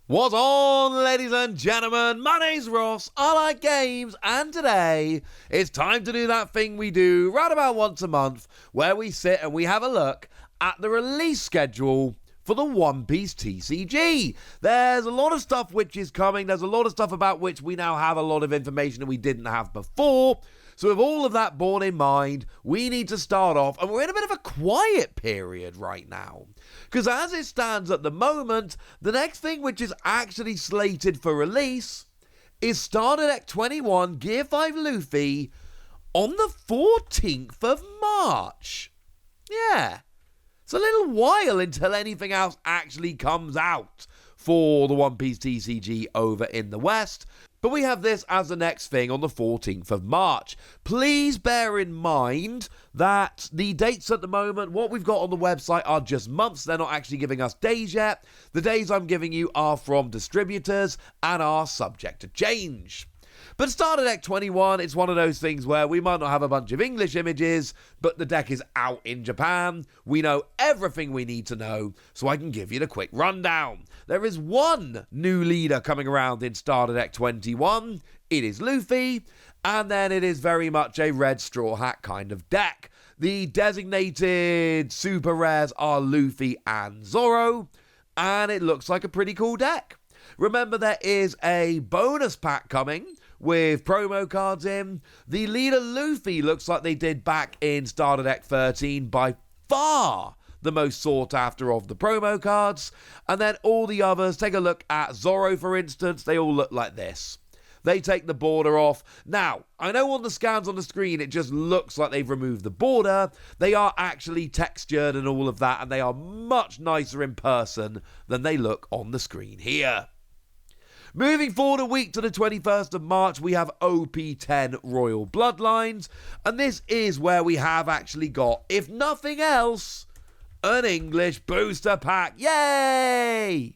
What's on, ladies and gentlemen? My name's Ross, I like games, and today it's time to do that thing we do right about once a month, where we sit and we have a look at the release schedule for the One Piece TCG. There's a lot of stuff which is coming, there's a lot of stuff about which we now have a lot of information that we didn't have before. So with all of that borne in mind, we need to start off, and we're in a bit of a quiet period right now. Because as it stands at the moment, the next thing which is actually slated for release is Starter Deck 21 Gear 5 Luffy on the 14th of March. Yeah, it's a little while until anything else actually comes out for the One Piece TCG over in the West. But we have this as the next thing on the 14th of March. Please bear in mind that the dates at the moment, what we've got on the website are just months. They're not actually giving us days yet. The days I'm giving you are from distributors and are subject to change. But Starter Deck 21, it's one of those things where we might not have a bunch of English images, but the deck is out in Japan. We know everything we need to know, so I can give you the quick rundown. There is one new leader coming around in Starter Deck 21. It is Luffy, and then it is very much a red straw hat kind of deck. The designated super rares are Luffy and Zoro, and it looks like a pretty cool deck. Remember, there is a bonus pack coming with promo cards in. The leader Luffy looks like they did back in Starter Deck 13, by far the most sought after of the promo cards. And then all the others, take a look at Zoro for instance, they all look like this. They take the border off. Now, I know on the scans on the screen it just looks like they've removed the border. They are actually textured and all of that, and they are much nicer in person than they look on the screen here. Moving forward a week to the 21st of March, we have OP10 Royal Bloodlines, and this is where we have actually got, if nothing else, an English booster pack. Yay!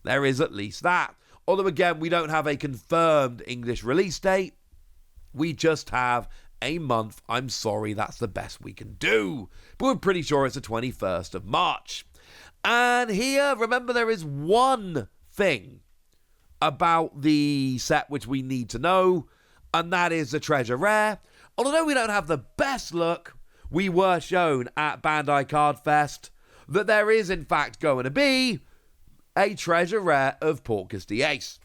There is at least that. Although again, we don't have a confirmed English release date. We just have a month. I'm sorry, that's the best we can do. But we're pretty sure it's the 21st of March. And here, remember, there is one thing about the set which we need to know, and that is the treasure rare. Although we don't have the best look, we were shown at Bandai Card Fest that there is in fact going to be a treasure rare of Porcus the Ace.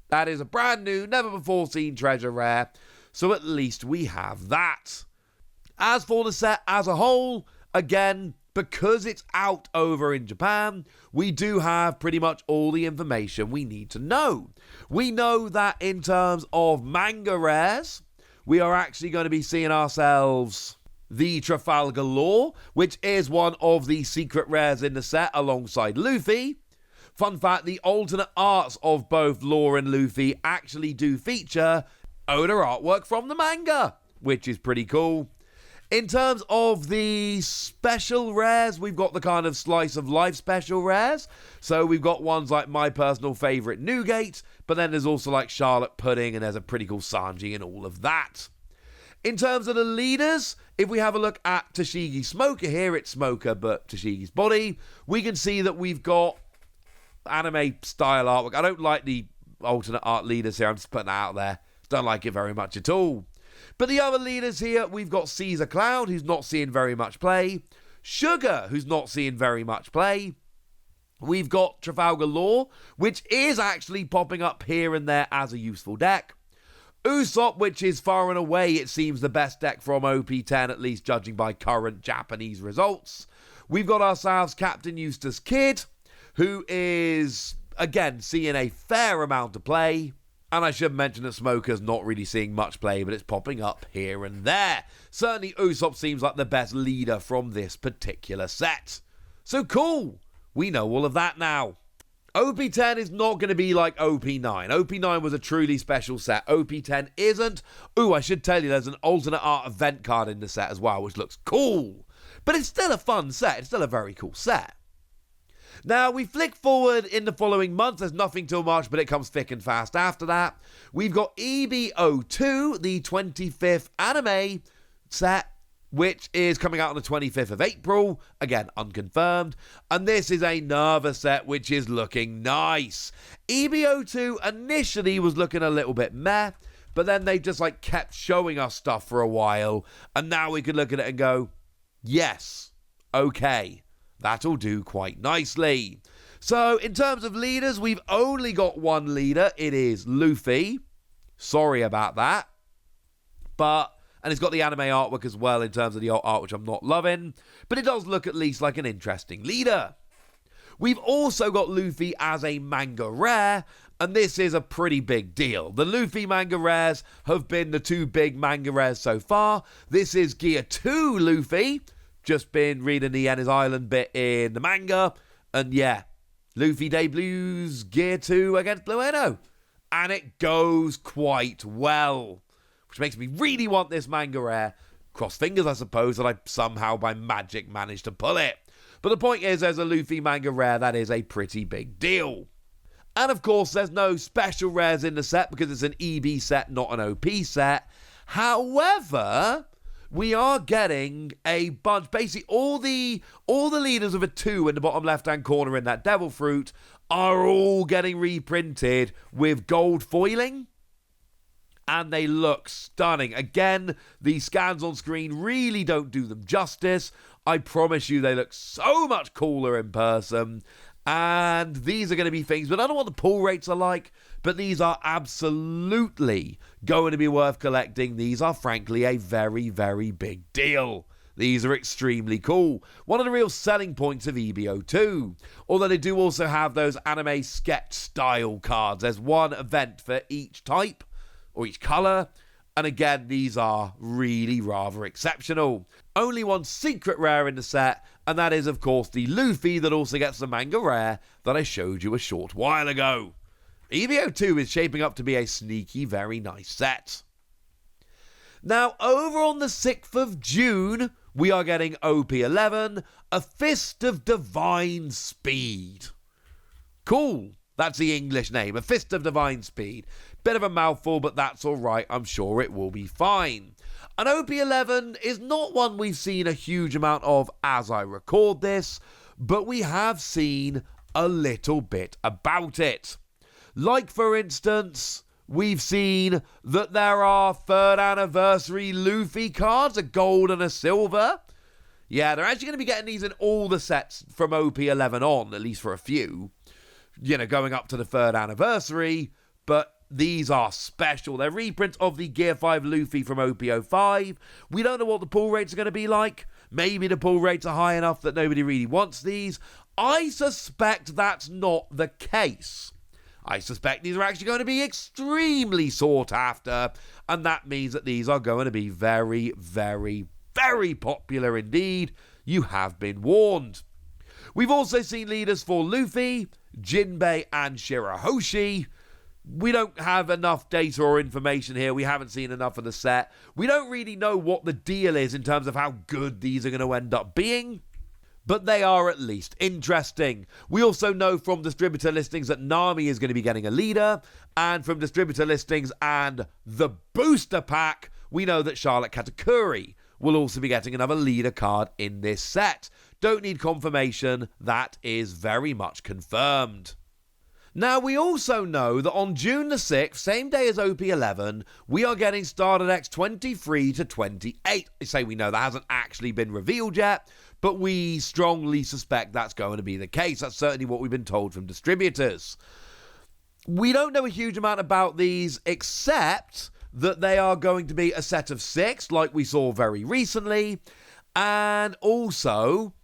That is a brand new, never before seen treasure rare, so at least we have that. As for the set as a whole, again, because it's out over in Japan, we do have pretty much all the information we need to know. We know that in terms of manga rares, we are actually going to be seeing ourselves the Trafalgar Law, which is one of the secret rares in the set alongside Luffy. Fun fact, the alternate arts of both Law and Luffy actually do feature Oda artwork from the manga, which is pretty cool. In terms of the special rares, we've got the kind of slice of life special rares. So we've got ones like my personal favourite Nougat, but then there's also like Charlotte Pudding, and there's a pretty cool Sanji and all of that. In terms of the leaders, if we have a look at Tashigi's Smoker here, it's Smoker but Tashigi's body, we can see that we've got anime style artwork. I don't like the alternate art leaders here, I'm just putting that out there. Don't like it very much at all. But the other leaders here, we've got Caesar Cloud, who's not seeing very much play. Sugar, who's not seeing very much play. We've got Trafalgar Law, which is actually popping up here and there as a useful deck. Usopp, which is far and away, it seems, the best deck from OP10, at least judging by current Japanese results. We've got ourselves Captain Eustace Kid, who is, again, seeing a fair amount of play. And I should mention that Smoker's not really seeing much play, but it's popping up here and there. Certainly Usopp seems like the best leader from this particular set. So cool, we know all of that now. OP10 is not going to be like OP9. OP9 was a truly special set. OP10 isn't. Ooh, I should tell you there's an alternate art event card in the set as well, which looks cool. But it's still a fun set. It's still a very cool set. Now, we flick forward in the following month. There's nothing till March, but it comes thick and fast after that. We've got EBO2, the 25th anime set. which is coming out on the 25th of April. Again, unconfirmed. And this is another set which is looking nice. EBO2 initially was looking a little bit meh, but then they just kept showing us stuff for a while, and now we can look at it and go, yes, okay, that'll do quite nicely. So in terms of leaders, we've only got one leader. It is Luffy. Sorry about that. And it's got the anime artwork as well in terms of the art, which I'm not loving, but it does look at least like an interesting leader. We've also got Luffy as a manga rare, and this is a pretty big deal. The Luffy manga rares have been the two big manga rares so far. This is Gear 2 Luffy. Just been reading the Ennis Island bit in the manga, and yeah, Luffy debuts Gear 2 against Blue Eno, and it goes quite well, which makes me really want this manga rare. Cross fingers, I suppose, that I somehow by magic managed to pull it. But the point is, there's a Luffy manga rare that is a pretty big deal. And of course, there's no special rares in the set because it's an EB set, not an OP set. However, we are getting a bunch. Basically, all the leaders of a 2 in the bottom left-hand corner in that Devil Fruit are all getting reprinted with gold foiling. And they look stunning. Again, the scans on screen really don't do them justice. I promise you they look so much cooler in person. And these are going to be things, but I don't know what the pull rates are like, but these are absolutely going to be worth collecting. These are frankly a very, very big deal. These are extremely cool. One of the real selling points of EBO2. Although they do also have those anime sketch style cards. There's one event for each type or each colour. And again, these are really rather exceptional. Only one secret rare in the set, and that is, of course, the Luffy that also gets the manga rare that I showed you a short while ago. EVO2 is shaping up to be a sneaky, very nice set. Now, over on the 6th of June, we are getting OP11, A Fist of Divine Speed. Cool. That's the English name, A Fist of Divine Speed. Bit of a mouthful, but that's alright. I'm sure it will be fine. And OP11 is not one we've seen a huge amount of as I record this, but we have seen a little bit about it. Like, for instance, we've seen that there are 3rd anniversary Luffy cards, a gold and a silver. Yeah, they're actually going to be getting these in all the sets from OP11 on, at least for a few. Going up to the 3rd anniversary, but these are special. They're reprints of the Gear 5 Luffy from OP05. We don't know what the pull rates are going to be like. Maybe the pull rates are high enough that nobody really wants these. I suspect that's not the case. I suspect these are actually going to be extremely sought after, and that means that these are going to be very, very, very popular indeed. You have been warned. We've also seen leaders for Luffy, Jinbei, and Shirahoshi. We don't have enough data or information here. We haven't seen enough of the set. We don't really know what the deal is in terms of how good these are going to end up being, but they are at least interesting. We also know from distributor listings that Nami is going to be getting a leader, and from distributor listings and the booster pack, we know that Charlotte Katakuri will also be getting another leader card in this set. Don't need confirmation. That is very much confirmed. Now, we also know that on June the 6th, same day as OP11, we are getting Starter Decks 23 to 28. I say we know, that hasn't actually been revealed yet, but we strongly suspect that's going to be the case. That's certainly what we've been told from distributors. We don't know a huge amount about these, except that they are going to be a set of 6, like we saw very recently, and also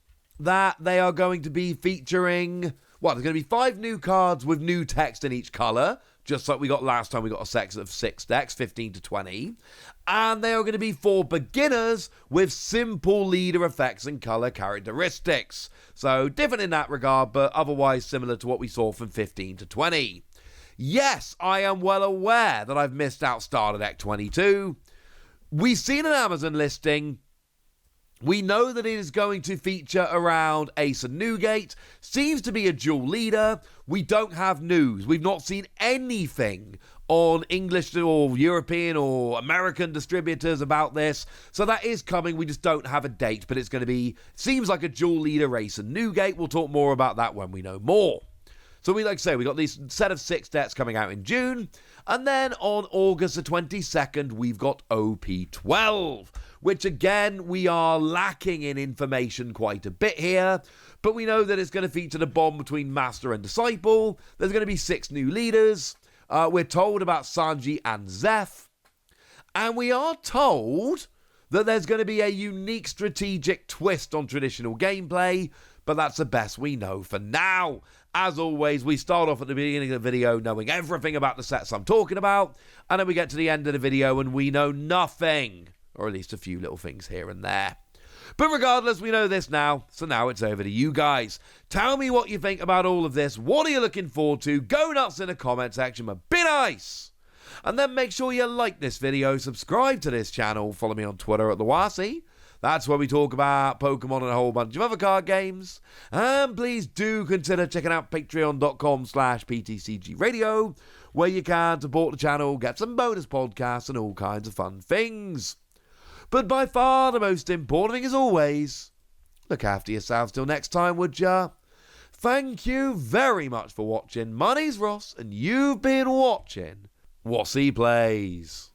that they are going to be featuring... Well, there's going to be 5 new cards with new text in each colour, just like we got last time we got a set of 6 decks, 15 to 20. And they are going to be for beginners with simple leader effects and colour characteristics. So different in that regard, but otherwise similar to what we saw from 15 to 20. Yes, I am well aware that I've missed out Starter Deck 22. We've seen an Amazon listing We know that it is going to feature around Ace and Newgate. Seems to be a dual leader. We don't have news. We've not seen anything on English or European or American distributors about this. So that is coming. We just don't have a date, but it's going to be, seems like a dual leader Ace and Newgate. We'll talk more about that when we know more. So we like to say, we got these set of 6 decks coming out in June. And then on August the 22nd, we've got OP12, which again, we are lacking in information quite a bit here. But we know that it's going to feature the bond between Master and Disciple. There's going to be 6 new leaders. We're told about Sanji and Zeph. And we are told that there's going to be a unique strategic twist on traditional gameplay. But that's the best we know for now. As always, we start off at the beginning of the video knowing everything about the sets I'm talking about, and then we get to the end of the video and we know nothing, or at least a few little things here and there. But regardless, we know this now, so now it's over to you guys. Tell me what you think about all of this. What are you looking forward to? Go nuts in the comment section, but be nice! And then make sure you like this video, subscribe to this channel, follow me on Twitter at TheWasi. That's where we talk about Pokemon and a whole bunch of other card games. And please do consider checking out patreon.com/PTCG Radio, where you can support the channel, get some bonus podcasts and all kinds of fun things. But by far the most important thing as always, look after yourselves till next time, would ya? Thank you very much for watching. My name's Ross, and you've been watching Wasi Plays.